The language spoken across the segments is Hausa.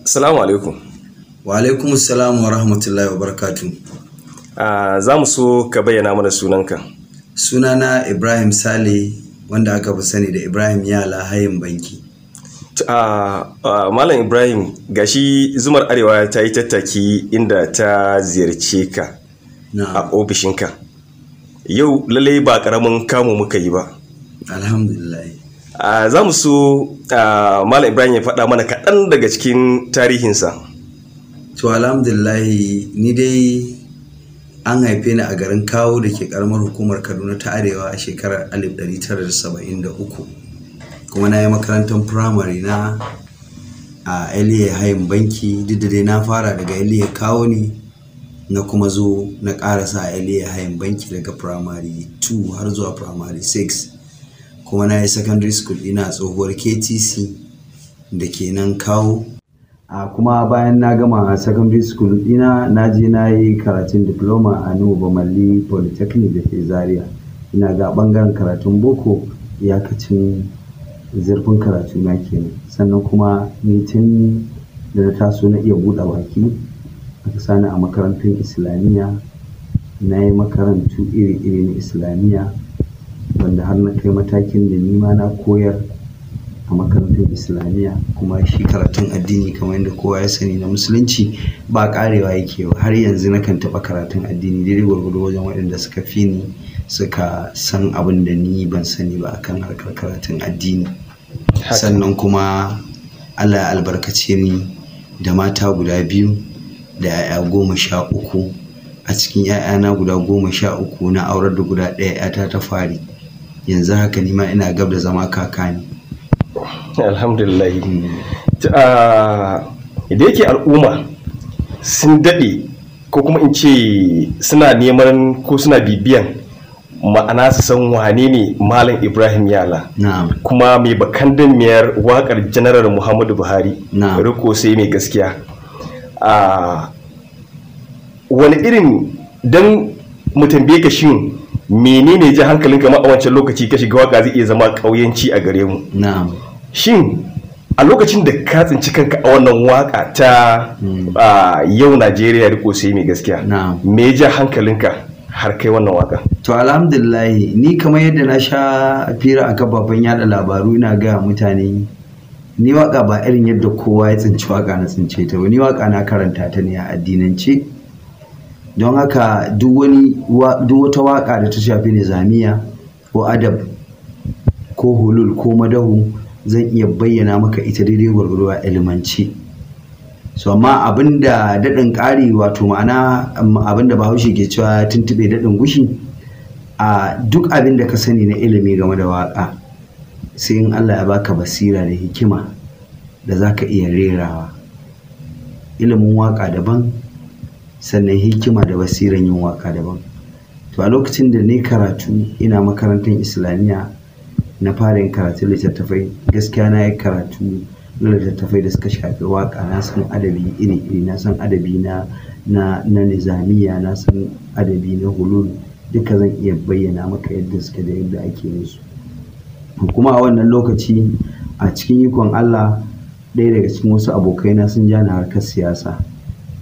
Salamu alaikum. Wa alaikum salam wa rahmatullahi wa barakatu. Za mu so ka bayyana mana sunanka. Sunana Ibrahim Sale, wanda aka fi sani da Ibrahim Yala Hayin Banki. Malam Ibrahim, gashi Zumar Arewa ta yi tattaki inda ta ziyarce ka a ofishinka. Yau lallai ba ƙaramin kamu muka yi ba. Alhamdulillah. Za mu so Malam Ibrahim ya faɗa mana kaɗan daga cikin tarihinsa. To alhamdulillah, ni dai an haife ni a garin Kawo da ke ƙaramar hukumar Kaduna ta Arewa a shekarar 1973. Kuma na yi makarantar firamare na a Eliya Hayin Banki, duk da dai na fara daga Eliya Kawo ne, na kuma zo na ƙarasa a Eliya Hayin Banki daga firamare 2 har zuwa firamare 6. Kuma na yi secondary school ina tsohuwar KTC da ke nan Kawo. Kuma bayan na gama secondary school ina na je na yi karatun diploma a Nuhu Bamalli Polytechnic da ke Zaria. Ina ga ɓangaren karatun boko iyakacin zurfin karatu na kenan. Sannan kuma ni tun da na taso na iya buɗe baki, aka sani a makarantun islamiyya. Na yi makarantu iri-iri na islamiyya wanda har na kai matakin da ni ma na koyar a makarantun islamiyya. Kuma shi karatun addini kamar yadda kowa ya sani na musulunci ba karewa yake ba. Har yanzu na kan taɓa karatun addini daidai gwargwado wajen waɗanda suka fi ni, suka san abin da ni ban sani ba akan harkar karatun addini. Sannan kuma Allah ya albarkace ni da mata guda 2 da 'ya'ya 13. A cikin 'ya'yana guda 13 na aurar da guda 1 'yata ta fari. Yanzu haka ni ma ina gab da zama kaka ne. Alhamdulillah. Da yake al'umma sun daɗe, ko kuma in ce suna neman ko suna bibiyan ma'ana su san wane ne Malam Ibrahim Yala, kuma mai bakan damiyar waƙar Janaral Muhammadu Buhari, riko sai mai gaskiya. Wani irin, don mu tambaye ka, shin menene ji hankalin kama a wancan lokaci ka shiga waka zai iya zama ƙauyanci a gare mu? Shin a lokacin da ka tsinci kanka a wannan waka ta yau Najeriya riko sai mai gaskiya, me ya ja hankalinka har kai wannan waka? To alhamdulillah, ni kamar yadda na sha fira a kafafen yada labaru ina gaya mutane, ni waka ba irin yadda kowa ya tsinci waka na tsince ta ba. Ni waka na karanta ta ne a addinance. Don haka duk wata waka da ta shafi nizamiya ko adab ko hulul ko madahu zan iya bayyana maka ita daidai gwargwado a ilimance. So amma abinda daɗin ƙari, wato ma'ana abinda Bahaushe ke cewa tuntuɓe daɗin gushi, a duk abin da ka sani na ilimi game da waka, sai in Allah ya baka basira da hikima da zaka iya rerawa. Ilimin waka daban, sannan hikima da basiran yin waka daban. To a lokacin da ni karatu ina makarantar islamiyya, na fara yin karatun littattafai. Gaskiya na yi karatu na littattafai da suka shafi waka. Na san adabi iri-iri, na san adabi na nizamiya, na san adabi na hulul. Duka zan iya bayyana maka yadda suke da yadda ake yin su. Kuma a wannan lokaci, a cikin ikon Allah, ɗaya daga cikin wasu abokaina sun ja ni harkar siyasa.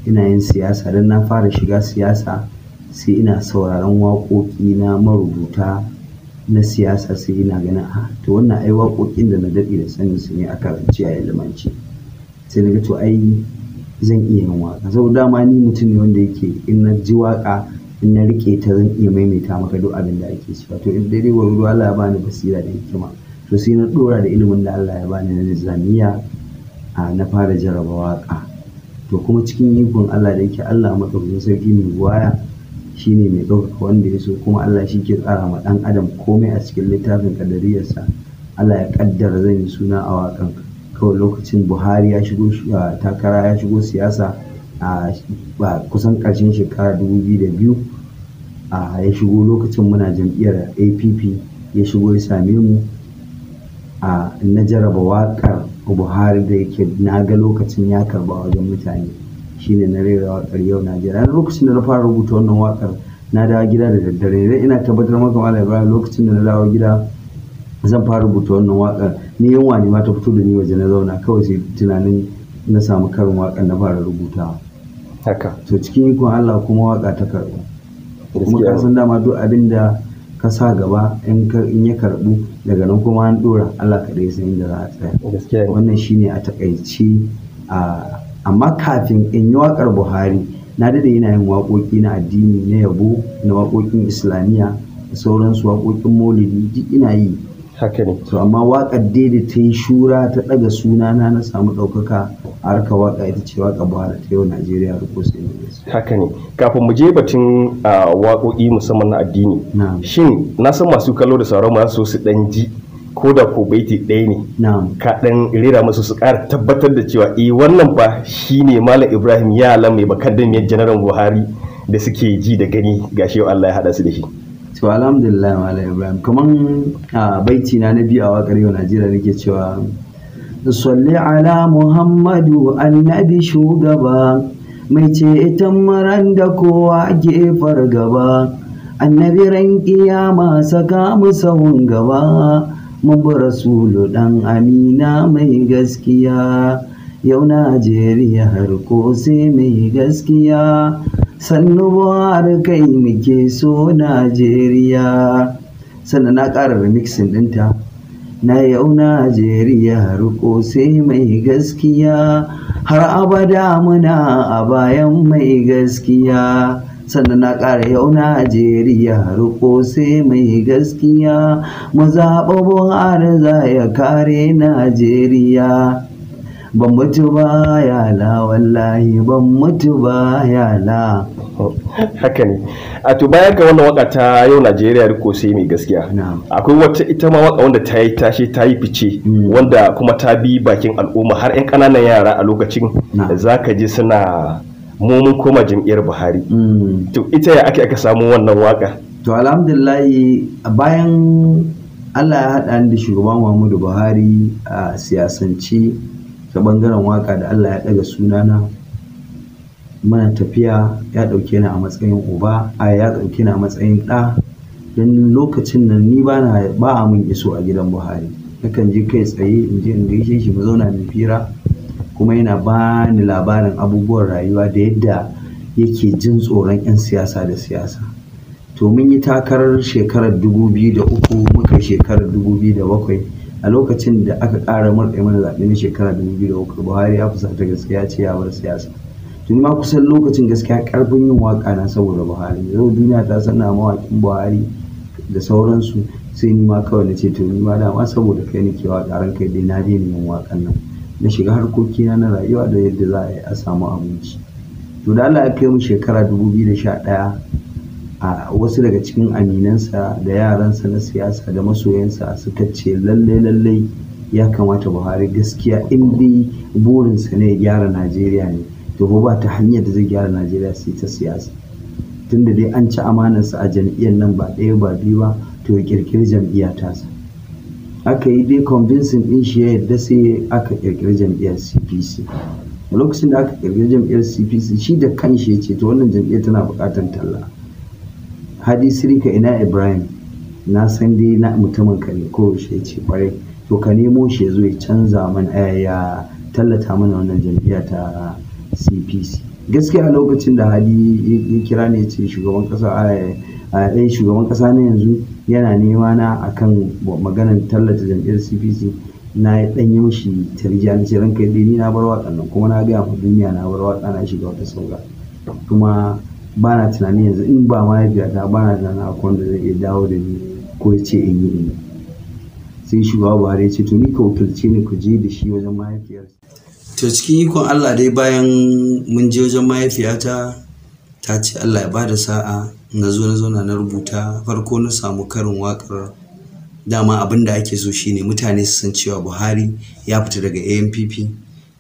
Ina yin siyasa, don na fara shiga siyasa sai ina sauraron waƙoƙi na marubuta na siyasa, sai ina ganin to wannan ai waƙoƙin da na daɗe da sanin su ne a karance a ilimance. Sai na ga to ai zan iya yin waƙa, saboda dama ni mutum ne wanda yake in na ji waƙa, in na riƙe ta zan iya maimaita maka duk abin da ake cewa. To in daidai gwargwado Allah ya bani basira da hikima, to sai na ɗora da ilimin da Allah ya bani na nizamiya, na fara jarraba waƙa. To kuma cikin ikon Allah, da yake Allah maɗaukakin sarki mai buwaya, shine mai ɗaukaka wanda ya so, kuma Allah shi ke tsara ma ɗan adam komai a cikin littafin ƙaddariyarsa. Allah ya ƙaddara zan yi suna a waƙan. Kawai lokacin Buhari ya shigo takara, ya shigo siyasa a kusan ƙarshen shekara 2002. Ya shigo lokacin muna jam'iyyar APP, ya shigo ya same mu. Na jarraba waƙar Buhari da yake na ga lokacin ya karba wajen mutane, shine na rera waƙar Yau Najeriya. Lokacin da na fara rubuta wannan waƙar, na dawo gida da daddare. Ina tabbatar maka Malam Ibrahim, lokacin da na dawo gida zan fara rubuta wannan waƙar, ni yunwa ne ma ta fito da ni waje na zauna. Kawai sai tunanin na samu karin waƙa na fara rubutawa. Haka. To cikin ikon Allah kuma waƙa ta karɓu. Kuma ka san dama duk abin da ka sa gaba in ya karɓu daga nan kuma an ɗora, Allah kaɗai san inda za a tsaya. Wannan shine a taƙaice. Amma kafin in yi waƙar Buhari na dade ina yin waƙoƙi na addini, na yabo, na waƙoƙin Islamiyya da sauransu, waƙoƙin Maulidi duk ina yi. Haka ne. To amma waƙar dai da ta yi shura ta ɗaga sunana na samu ɗaukaka a harkar waƙa ita ce waƙar Buhari ta yau Najeriya riko sai ne. Haka ne. Kafin mu je batun waƙoƙi musamman na addini, shin na san masu kallo da sauran masu su ɗan ji ko da ko baiti ɗaya ne ka ɗan rera masu su ƙara tabbatar da cewa wannan fa shine Malam Ibrahim Yala mai bakaddamiyar Janaral Buhari da suke ji da gani gashi yau Allah ya haɗa su da shi. To alhamdulillah Malam Ibrahim, kaman baiti na biyu a waƙar yau Najeriya nake cewa salli ala Muhammadu annabi shugaba mai ce ita maran da kowa ke fargaba, annabi ran kiyama saka mu sahun gaba, mun bi rasulu dan amina mai gaskiya, yau Najeriya har ko sai mai gaskiya, sannu Buhari kai muke so Najeriya. Sannan na ƙara remixing ɗinta na yau Najeriya har ko sai mai gaskiya, har abada muna a bayan mai gaskiya. Sannan na ƙara yau Najeriya riko sai mai gaskiya, mu zaɓa Buhari za ya kare Najeriya. Ban mutu ba Yala, wallahi ban mutu ba Yala. Haka ne. A to bayan ga wannan waka ta yau Najeriya riko sai mai gaskiya, akwai wata ita ma waka wanda ta yi tashi ta yi fice wanda kuma ta bi bakin al'umma har 'yan ƙananan yara a lokacin za ka ji suna mun koma jam'iyyar Buhari. To ita ya aka samu wannan waka? To alhamdulillah bayan Allah ya haɗa da shugaban Muhammadu Buhari a siyasance ta bangaren waka da Allah ya ɗaga sunana, muna tafiya ya ɗauke ni a matsayin uba, ya ɗauke ni a matsayin ɗa, don lokacin nan ni ba a mun iso a gidan Buhari, nakan je kai tsaye in je in gaishe shi mu zauna mu fira, kuma yana ba ni labarin abubuwan rayuwa da yadda yake jin tsoron 'yan siyasa da siyasa. To mun yi takarar shekarar 2003, muka shekarar 2007, a lokacin da aka ƙara murɗe mana zaɓe na shekarar 2003 Buhari ya fusata gaskiya ce ya bar siyasa. Tun ma kusan lokacin gaskiya ƙarfin yin waƙa na saboda Buhari, yau duniya ta san na mawaƙin Buhari da sauransu, sai ni ma kawai na ce to ni ma dama saboda kai nake waƙa, ran kai dai na daina yin waƙan nan, na shiga harkokina na rayuwa da yadda za a yi a samu abinci. To da Allah ya kai mu shekara 2011, a wasu daga cikin aminansa da yaransa na siyasa da masoyansa suka ce lallai ya kamata Buhari gaskiya in dai burinsa ne ya gyara Najeriya ne, to ba ta hanyar da zai gyara Najeriya sai ta siyasa. Tunda dai an ci amanarsa a jam'iyyar nan ba ɗaya ba biyu ba, to ya ƙirƙiri jam'iyya tasa. Aka yi dai convincing ɗin shi ya yadda sai aka ƙirƙiri jam'iyyar CPC. A lokacin da aka ƙirƙiri jam'iyyar CPC shi da kanshi ya ce to wannan jam'iyyar tana buƙatar talla. Hadi Sirika ina Ibrahim, na san dai na mutumin ka ne ko shi ya ce kwarai, to ka nemo shi ya zo ya canza mana ya tallata mana wannan jam'iyya ta CPC. Gaskiya a lokacin da Hadi ya kira ne ya ce shugaban ƙasa na yanzu yana nema na akan maganar tallata jam'iyyar CPC, na ɗan yi mishi tarjiya na ce ranka dai ni na bar waƙan nan, kuma na gaya ma duniya na bar waƙa na shiga wata sauka, kuma ba na tunanin yanzu in ba mahaifiyata ba na tunanin akwai wanda zai iya dawo da ni ko ya ce in yi. Sai shugaba Buhari ya ce to ni ka wakilce ni ku je da shi wajen mahaifiyarsa. To cikin ikon Allah dai bayan mun je wajen mahaifiyata ta ce Allah ya bada sa'a, na zo na zauna na rubuta. Farko na samu karin waƙar, dama abin da ake so shine mutane su san cewa Buhari ya fita daga ANPP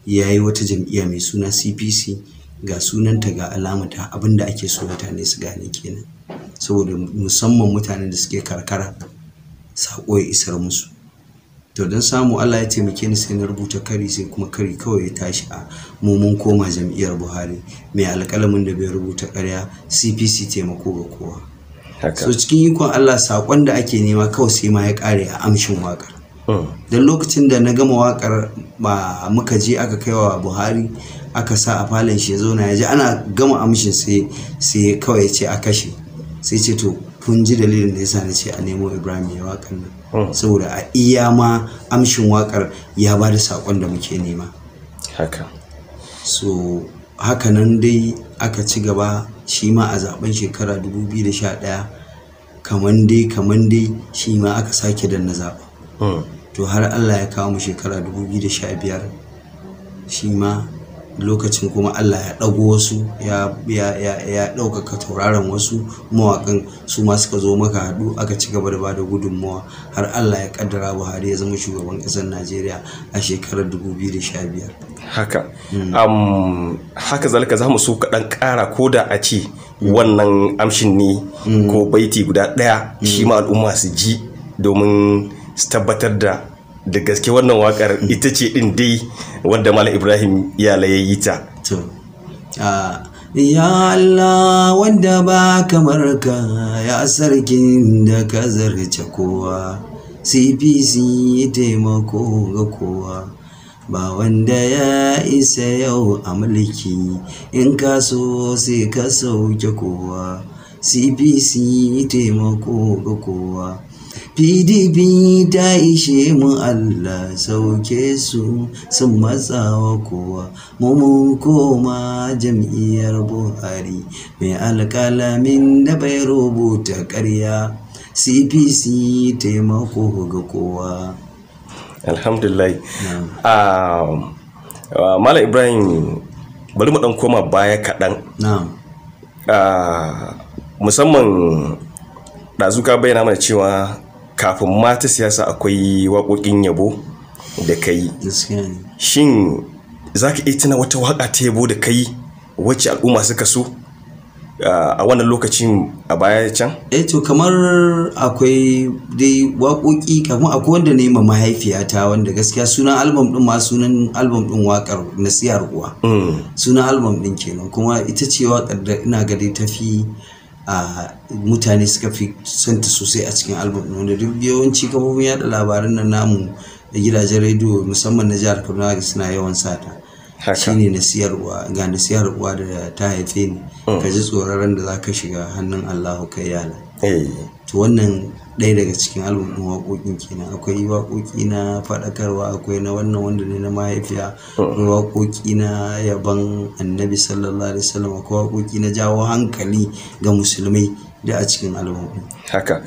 ya yi wata jam'iyya mai suna CPC, ga sunanta ga alamata, abin da ake so mutane su gane kenan, saboda musamman mutanen da suke karkara saƙo ya isar musu. To don samu Allah ya taimake ni sai na rubuta kari, sai kuma kari kawai ya tashi a mun koma jam'iyyar Buhari, mai alƙalamin da bai rubuta ƙarya, CPC taimako ga kowa. So cikin ikon Allah saƙon da ake nema kawai sai ma ya ƙare a amshin waƙar. don lokacin da na gama wakar muka je aka kai wa Buhari aka sa a falon shi ya zauna ya ji ana gama amshin sai kawai ce a kashe, sai ce to kun ji dalilin da yasa na ce a nemo Ibrahim ya wakan nan saboda a iya ma amshin wakar ya ba da sakon da muke nema haka. So haka nan dai aka ci gaba shi ma a zaben shekara 2011 kaman dai shi ma aka sake danna zaɓa. To har Allah ya kawo mu shekara 2015 shi ma lokacin kuma Allah ya ɗago wasu ya ɗaukaka tauraron wasu mawaƙan su ma suka zo maka haɗu aka ci gaba da ba da gudunmawa har Allah ya ƙaddara Buhari ya zama shugaban ƙasar Najeriya a shekarar 2015. Haka haka zalika za mu so kaɗan ƙara ko da a ce wannan amshin ne ko baiti guda ɗaya shi ma al'umma su ji domin su tabbatar da gaske wannan wakar ita ce din dai wanda Malam Ibrahim Iyala ya yi ta. Ya Allah wanda ba kamar ka, ya sarkin da ka zarce kowa, CPC taimako ga kowa, ba wanda ya isa yau a mulki, in ka so sai ka sauke kowa, CPC taimako ga kowa. PDP ta ishe mu Allah sauke su sun matsawa kowa, mun koma jam'iyyar Buhari mai alƙalamin da bai rubuta ƙarya, CPC taimako ga kowa. Alhamdulillah. Malam Ibrahim bari mu ɗan koma baya kaɗan. Musamman ɗazu ka bayyana mana cewa kafin mata siyasa akwai waƙoƙin yabo da kai. Shin za ka iya tuna wata waƙa ta yabo da kai wacce al'umma suka so a wannan lokacin a baya can? To kamar akwai dai waƙoƙi kamar akwai wanda ne ma mahaifiyata wanda gaskiya sunan album din ma sunan album din waƙar Nasihar Uwa. Sunan album din kenan kuma ita ce waƙar da ina ga dai tafi mutane suka fi santa sosai a cikin album ɗin wanda duk yawanci kafofin yada labaran nan namu da gidajen rediyo musamman na jihar Kaduna suna yawan sata. Shine Nasihar Uwa, ga Nasihar Uwa da ta haife ni ka ji tsoron da zaka shiga hannun Allahu kai yala. To wannan ɗaya daga cikin album ɗin waƙoƙin kenan. Akwai waƙoƙi na faɗakarwa, akwai na wannan wanda ne na mahaifiya, akwai waƙoƙi na yaban Annabi sallallahu alaihi wasallam, akwai waƙoƙi na jawo hankali ga musulmai da a cikin album ɗin. Haka.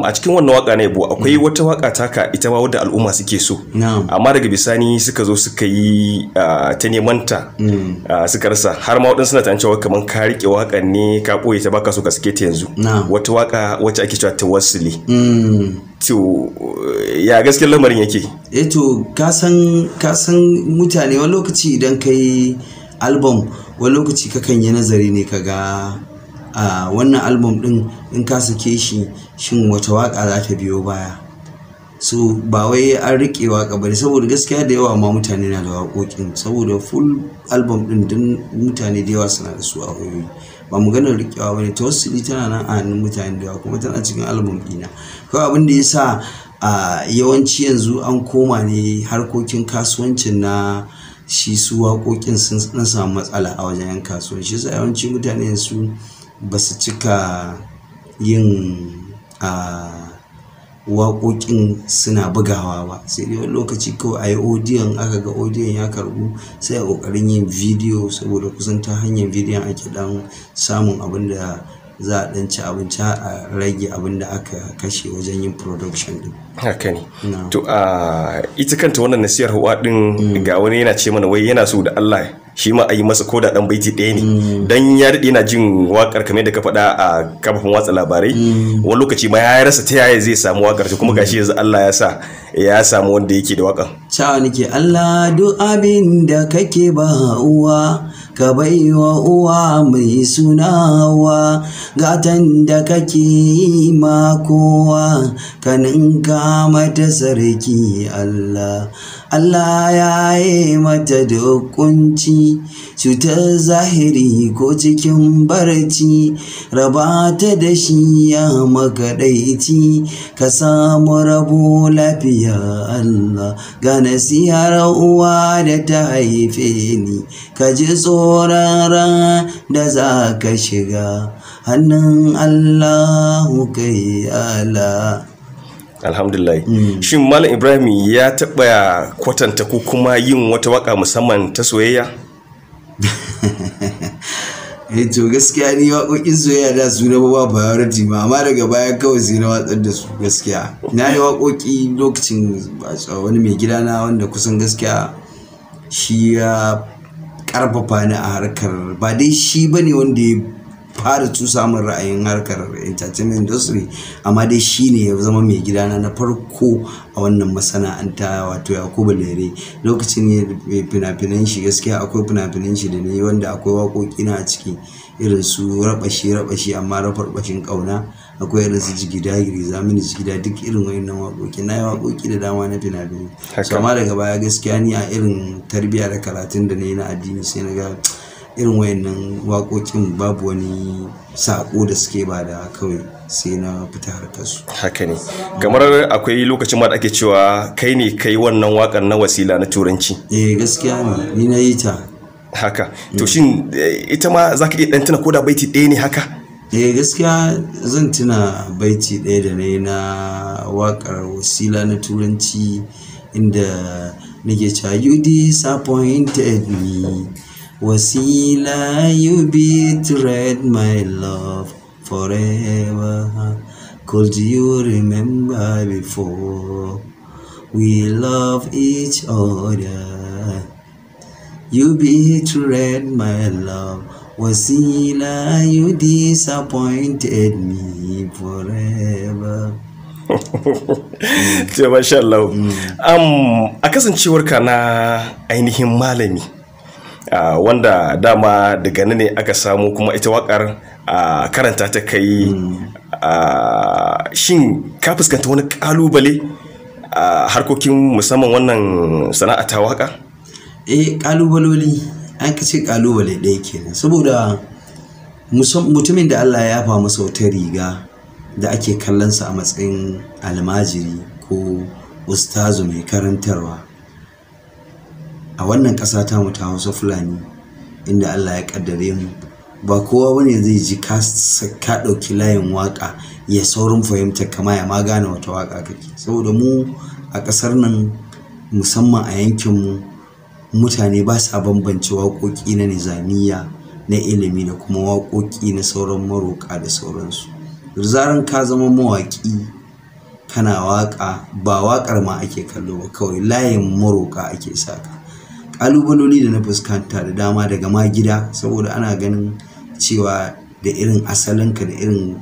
A cikin wannan waka ne yabo akwai wata waka taka ita ma wadda al'umma suke so. Amma daga bisani suka zo suka yi ta neman ta suka rasa har ma waɗansu suna cewa kamar ka riƙe waƙar ne ka ɓoye ta baka so ka sake ta yanzu. Wata waka wacce ake cewa tawassuli. To ya gaskiyar lamarin yake? To ka san mutane wani lokaci idan kai album wani lokaci kakan yi nazari ne kaga wannan album din in ka sake shi shin wata waka za ta biyo baya. So ba wai an rike waka bane saboda gaskiya da yawa ma mutane na da waƙoƙin saboda full album din mutane da yawa suna da su a wayoyi, ba maganar rikewa bane. Tawassuli tana nan a hannun mutane da yawa kuma tana cikin album dina. Kawai abin da yasa yawanci yanzu an koma ne harkokin kasuwancin na shi su waƙoƙin sun samu matsala a wajen yan kasuwanci, shi yasa yawanci mutane su ba su cika yin waƙoƙin suna bugawa ba, sai dai wani lokaci kawai a yi audiyon, aka ga audiyon ya karbu sai a ƙoƙarin yin bidiyo saboda kusan ta hanyar bidiyon ake dan samun abin da za a dan ci abinci a rage abin da aka kashe wajen yin production din. Haka ne. To ita kanta wannan Nasihar Uwa din ga wani yana ce mana wai yana so da Allah shi ma a yi masa koda dan baiti ɗaya ne dan ya daɗe yana jin wakar kamar da ka faɗa a kafafen watsa labarai wani lokaci ma ya rasa ta yaya zai samu wakar ta kuma gashi yanzu Allah ya sa ya samu wanda yake da wakar. Cewa nake Allah duk abin da kake ba uwa ka baiwa uwa mai sunawa, gatan da kake yi ma kowa ka ninka mata sarki Allah. Allah ya yi mata da kunci, cutar zahiri ko cikin barci, raba ta da shi ya makaɗaici, ka samu rabo lafiya Allah. Ga nasihar uwa da ta haife ni, ka ji tsoron ran da za ka shiga, hannun Allahu kai Allah. Alhamdulillah. Shin Malam Ibrahim ya taɓa kwatanta ko kuma yin wata waka musamman ta soyayya? To gaskiya ni waƙoƙin soyayya da su na ba priority ma, amma daga baya kawai sai na watsar da su gaskiya. Na yi waƙoƙi lokacin wani mai gidana wanda kusan gaskiya shi ya ƙarfafa ni a harkar, ba dai shi bane wanda ya fara tusa min ra'ayin harkar entertainment industry, amma dai shi ne ya zama mai gidana na farko a wannan masana'anta, wato Yakubu Lere. Lokacin ne fina-finan shi gaskiya akwai fina-finan shi da ne wanda akwai waƙoƙi na a ciki irin su rabashi amma rafarbashin ƙauna, akwai irin su jigida zamani jigida, duk irin wayannan waƙoƙi na yi waƙoƙi da dama na fina-finai. So amma daga baya gaskiya ni a irin tarbiyya da karatun da na yi na addini sai na ga irin wayannan waƙoƙin babu wani saƙo da suke bada, kawai sai na fita harkar su. Haka ne. Kamar akwai lokacin ma da ake cewa kai ne kai wannan waƙar na Wasila na turanci. Gaskiya ne, ni na yi ta. Haka. To shin ita ma za ka iya ɗan tuna ko da baiti ɗaya ne haka? Gaskiya zan tuna baiti ɗaya da na yi na waƙar Wasila na turanci, inda nake cewa you disappointed me Wasila, you betrayed my love forever. Could you remember before we loved each other? You betrayed my love. Wasila, you disappointed me forever. To masha Allah. A kasancewarka na ainihin malami, wanda dama daga nan ne aka samu kuma ita wakar karanta ta kai, shin ka fuskanta wani kalubale a harkokin musamman wannan sana'a ta waka? Kalubaloli, an kace kalubale ɗaya kenan, saboda mutumin da Allah ya yafa masa wata riga da ake kallonsa a matsayin almajiri ko ustazu mai karantarwa a wannan ƙasa ta mu ta Hausa Fulani, inda Allah ya kaddare mu, ba kowa bane zai ji ka ɗauki layin waka ya saurin fahimta kama ya ma gane wata waka kake, saboda mu a ƙasar nan musamman a yankin mu mutane ba sa bambance waƙoƙi na nizamiya na ilimi da kuma waƙoƙi na sauran maroƙa da sauransu. Zaran ka zama mawaƙi kana waƙa, ba waƙar ma ake kallo ba, kawai layin maroƙa ake saka. Ƙalubaloli da na fuskanta da dama daga ma gida, saboda ana ganin cewa da irin asalinka da irin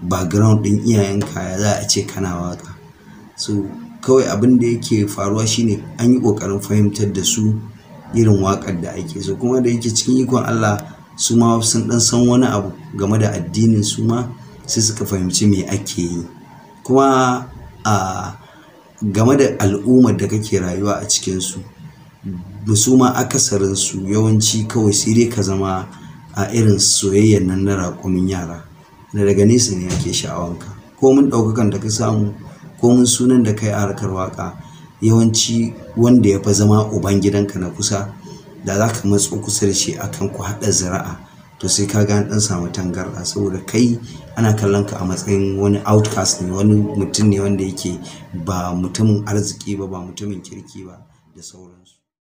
background ɗin iyayenka ya za a ce kana waƙa. So kawai abin da yake faruwa shine an yi ƙoƙarin fahimtar da su irin waƙar da ake so, kuma da yake cikin ikon Allah su ma sun ɗan san wani abu game da addinin su ma, sai suka fahimci me ake yi. Kuma game da al'ummar da kake rayuwa a cikinsu, su ma akasarinsu yawanci kawai sai dai ka zama a irin soyayyar nan na raƙumin yara, da daga nesa ne ake sha'awanka, ko mun ɗaukakan da ka samu ko mun sunan da kai a harkar waƙa, yawanci wanda ya fa zama uban gidanka na kusa, da za ka matso kusa da shi akan ku haɗa zira'a, to sai ka ga ɗan samu tangarɗa, saboda kai ana kallon ka a matsayin wani outcast ne, wani mutum ne wanda yake ba mutumin arziki ba, ba mutumin kirki ba da sauransu.